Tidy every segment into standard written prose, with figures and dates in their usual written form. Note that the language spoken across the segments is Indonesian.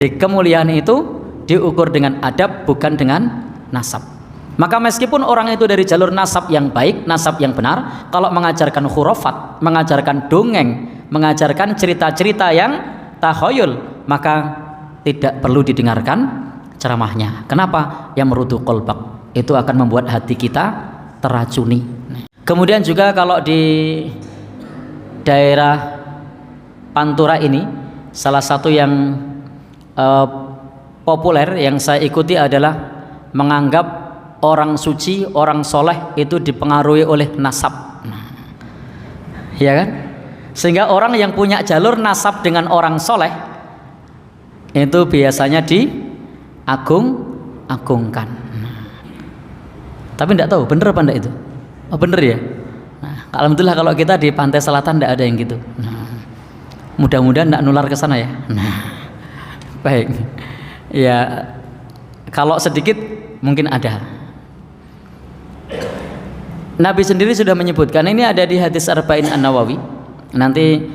Kemuliaan itu diukur dengan adab, bukan dengan nasab. Maka meskipun orang itu dari jalur nasab yang baik, nasab yang benar, kalau mengajarkan khurafat, mengajarkan dongeng, mengajarkan cerita-cerita yang takhayul, maka tidak perlu didengarkan ceramahnya. Kenapa? Yang merudu qalbak, itu akan membuat hati kita teracuni. Kemudian juga kalau di daerah Pantura ini, salah satu yang populer yang saya ikuti adalah menganggap orang suci, orang soleh itu dipengaruhi oleh nasab, ya kan? Sehingga orang yang punya jalur nasab dengan orang soleh itu biasanya diagung-agungkan. Tapi tidak tahu bener apa enggak itu. Oh bener ya. Nah, alhamdulillah kalau kita di pantai selatan tidak ada yang gitu. Mudah-mudahan tidak nular ke sana ya. Baik, ya kalau sedikit mungkin ada. Nabi sendiri sudah menyebutkan, ini ada di hadis Arba'in An-Nawawi. Nanti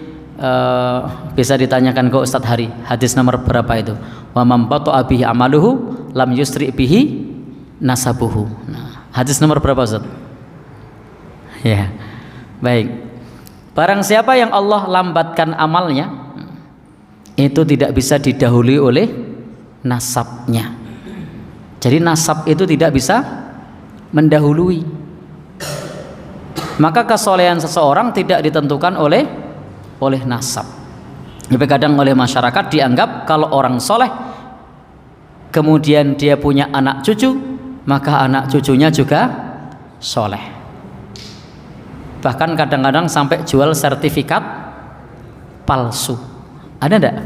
bisa ditanyakan ke Ustadz Hari, hadis nomor berapa itu? Wa man bata'a bihi amaluhu lam yusri bihi nasabuhu. Nah, hadis nomor berapa Ustadz? Ya, baik. Barang siapa yang Allah lambatkan amalnya, itu tidak bisa didahului oleh nasabnya. Jadi nasab itu tidak bisa mendahului. Maka kesolehan seseorang tidak ditentukan oleh nasab. Tapi kadang oleh masyarakat dianggap kalau orang soleh kemudian dia punya anak cucu, maka anak cucunya juga soleh. Bahkan kadang-kadang sampai jual sertifikat palsu. Ada enggak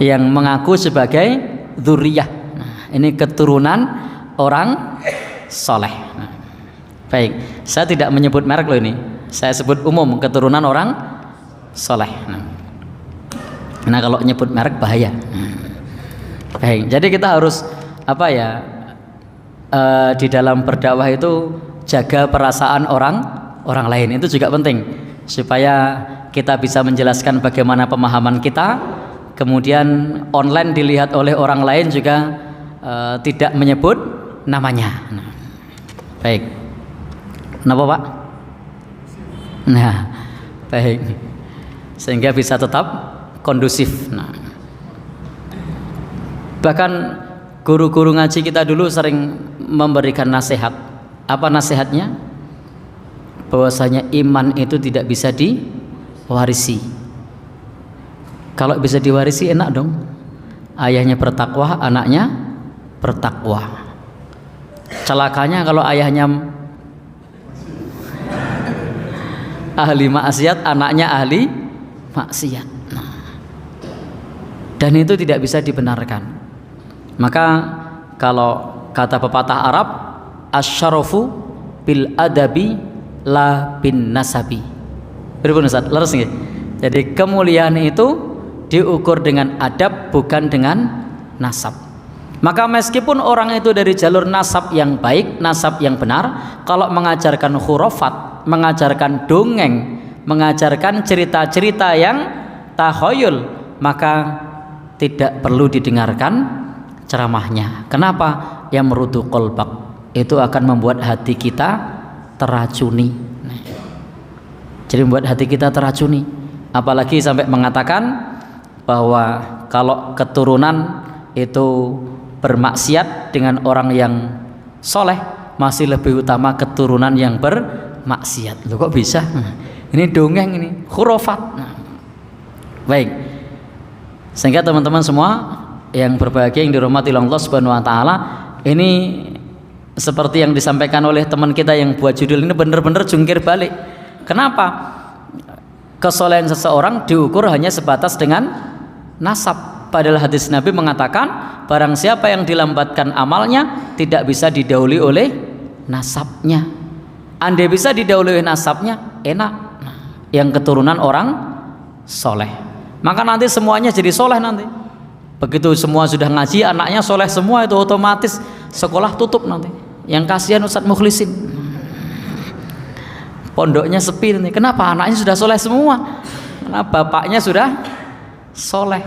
yang mengaku sebagai dzurriyyah? Nah, ini keturunan orang soleh. Nah, baik, saya tidak menyebut merek loh ini. Saya sebut umum, keturunan orang soleh. Nah, kalau nyebut merek bahaya. Baik, jadi kita harus apa ya? Di dalam berdakwah itu jaga perasaan orang lain, itu juga penting supaya kita bisa menjelaskan bagaimana pemahaman kita, kemudian online dilihat oleh orang lain juga tidak menyebut namanya. Baik, kenapa Pak? Nah, baik, sehingga bisa tetap kondusif. Nah, bahkan guru-guru ngaji kita dulu sering memberikan nasihat. Apa nasihatnya? Bahwasanya iman itu tidak bisa diwarisi. Kalau bisa diwarisi enak dong. Ayahnya bertakwa, anaknya bertakwa. Celakanya kalau ayahnya ahli maksiat, anaknya ahli maksiat. Dan itu tidak bisa dibenarkan. Maka kalau kata pepatah Arab, asyarafu bil adabi la bin nasabi. Berbun Ustaz, leres nggih? Jadi kemuliaan itu diukur dengan adab, bukan dengan nasab. Maka meskipun orang itu dari jalur nasab yang baik, nasab yang benar, kalau mengajarkan khurafat, mengajarkan dongeng, mengajarkan cerita-cerita yang takhayul, maka tidak perlu didengarkan ceramahnya. Kenapa? Yang merudu qalbak, itu akan membuat hati kita teracuni. Jadi membuat hati kita teracuni. Apalagi sampai mengatakan bahwa kalau keturunan itu bermaksiat dengan orang yang soleh, masih lebih utama keturunan yang bermaksiat. Loh kok bisa? Ini dongeng, ini khurafat. Baik, sehingga teman-teman semua yang berbahagia, yang dirahmati Allah Subhanahu wa taala, ini seperti yang disampaikan oleh teman kita yang buat judul ini benar-benar jungkir balik. Kenapa? Kesolehan seseorang diukur hanya sebatas dengan nasab. Padahal hadis Nabi mengatakan barang siapa yang dilambatkan amalnya tidak bisa didahului oleh nasabnya. Andai bisa didahului oleh nasabnya, enak. Yang keturunan orang soleh, maka nanti semuanya jadi soleh nanti. Begitu semua sudah ngaji, anaknya soleh semua, itu otomatis sekolah tutup nanti. Yang kasihan Ustadz Mukhlisin, pondoknya sepi nih. Kenapa? Anaknya sudah soleh semua, karena bapaknya sudah soleh.